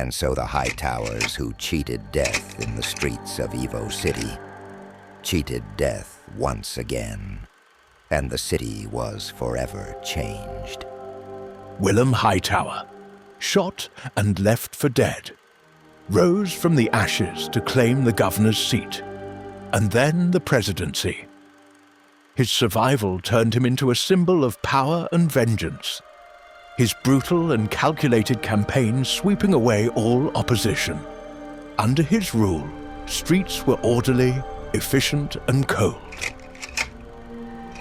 And so the Hightowers who cheated death in the streets of Evo City cheated death once again, and the city was forever changed. Willem Hightower, shot and left for dead, rose from the ashes to claim the governor's seat, and then the presidency. His survival turned him into a symbol of power and vengeance, his brutal and calculated campaign sweeping away all opposition. Under his rule, streets were orderly, efficient, and cold.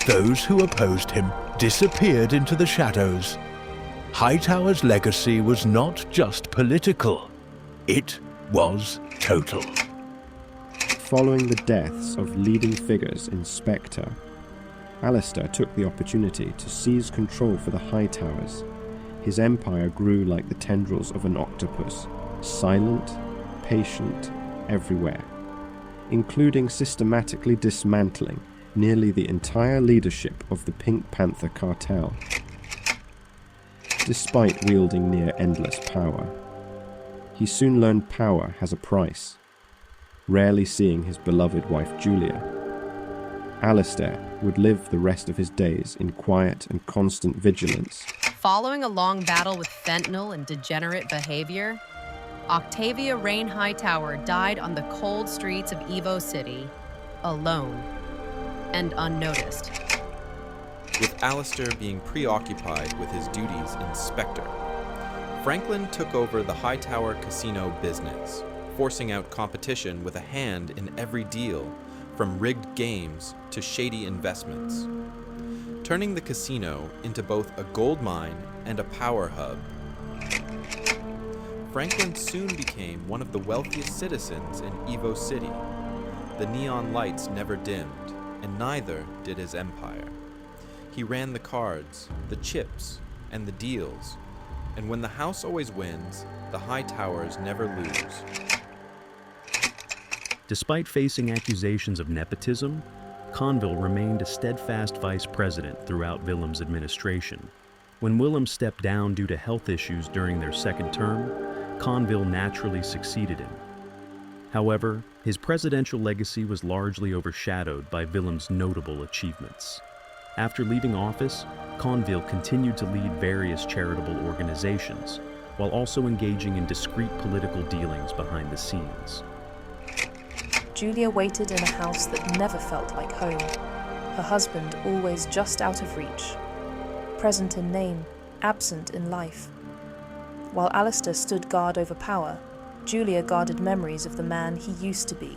Those who opposed him disappeared into the shadows. Hightower's legacy was not just political, it was total. Following the deaths of leading figures in Spectre, Alistair took the opportunity to seize control for the Hightowers. His empire grew like the tendrils of an octopus, silent, patient, everywhere, including systematically dismantling nearly the entire leadership of the Pink Panther cartel. Despite wielding near-endless power, he soon learned power has a price, rarely seeing his beloved wife Julia. Alistair would live the rest of his days in quiet and constant vigilance. Following a long battle with fentanyl and degenerate behavior, Octavia Rain Hightower died on the cold streets of Evo City, alone and unnoticed. With Alistair being preoccupied with his duties in Spectre, Franklin took over the Hightower casino business, forcing out competition with a hand in every deal, from rigged games to shady investments, turning the casino into both a gold mine and a power hub. Franklin soon became one of the wealthiest citizens in Evo City. The neon lights never dimmed, and neither did his empire. He ran the cards, the chips, and the deals, and when the house always wins, the Hightowers never lose. Despite facing accusations of nepotism, Conville remained a steadfast vice president throughout Willem's administration. When Willem stepped down due to health issues during their second term, Conville naturally succeeded him. However, his presidential legacy was largely overshadowed by Willem's notable achievements. After leaving office, Conville continued to lead various charitable organizations, while also engaging in discreet political dealings behind the scenes. Julia waited in a house that never felt like home, her husband always just out of reach, present in name, absent in life. While Alistair stood guard over power, Julia guarded memories of the man he used to be.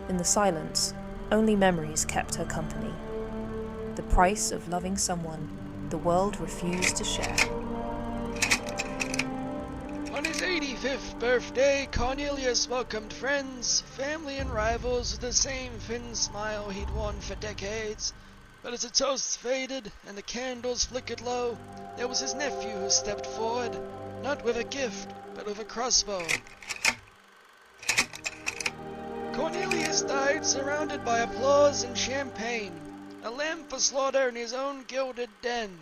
In the silence, only memories kept her company. The price of loving someone the world refused to share. On his 85th birthday, Cornelius welcomed friends, family and rivals with the same thin smile he'd worn for decades. But as the toasts faded and the candles flickered low, there was his nephew who stepped forward, not with a gift, but with a crossbow. Cornelius died surrounded by applause and champagne, a lamb for slaughter in his own gilded den.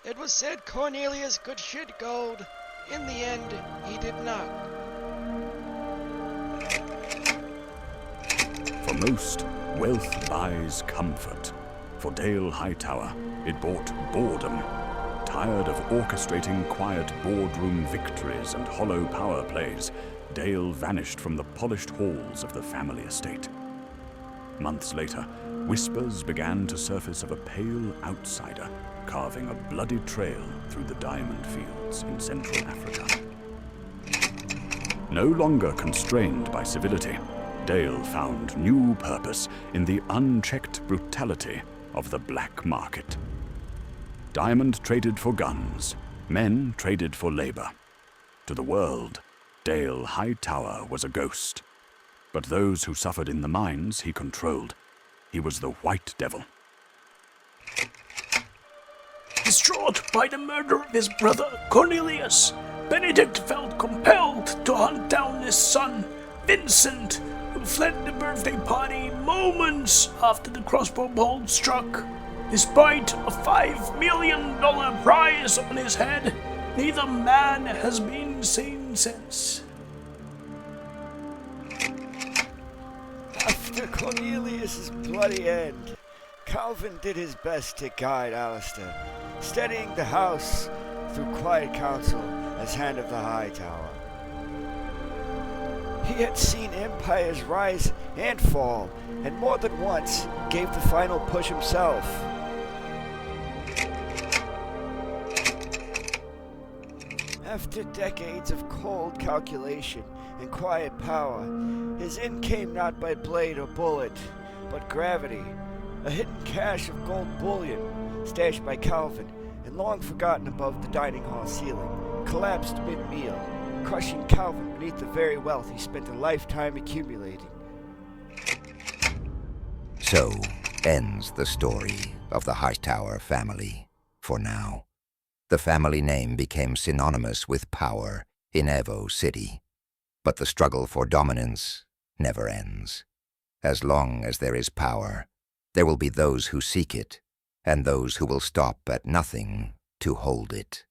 It was said Cornelius could shed gold. In the end, he did not. For most, wealth buys comfort. For Dale Hightower, it bought boredom. Tired of orchestrating quiet boardroom victories and hollow power plays, Dale vanished from the polished halls of the family estate. Months later, whispers began to surface of a pale outsider carving a bloody trail through the diamond fields in Central Africa. No longer constrained by civility, Dale found new purpose in the unchecked brutality of the black market. Diamond traded for guns, men traded for labor. To the world, Dale Hightower was a ghost. But those who suffered in the mines he controlled, he was the White Devil. Distraught by the murder of his brother Cornelius, Benedict felt compelled to hunt down his son, Vincent, who fled the birthday party moments after the crossbow bolt struck. Despite a $5 million prize on his head, neither man has been seen nonsense. After Cornelius's bloody end, Calvin did his best to guide Alistair, steadying the house through quiet counsel as Hand of the Hightower. He had seen empires rise and fall, and more than once gave the final push himself. After decades of cold calculation and quiet power, his end came not by blade or bullet, but gravity, a hidden cache of gold bullion stashed by Calvin and long forgotten above the dining hall ceiling, collapsed mid-meal, crushing Calvin beneath the very wealth he spent a lifetime accumulating. So ends the story of the Hightower family, for now. The family name became synonymous with power in Evo City. But the struggle for dominance never ends. As long as there is power, there will be those who seek it, and those who will stop at nothing to hold it.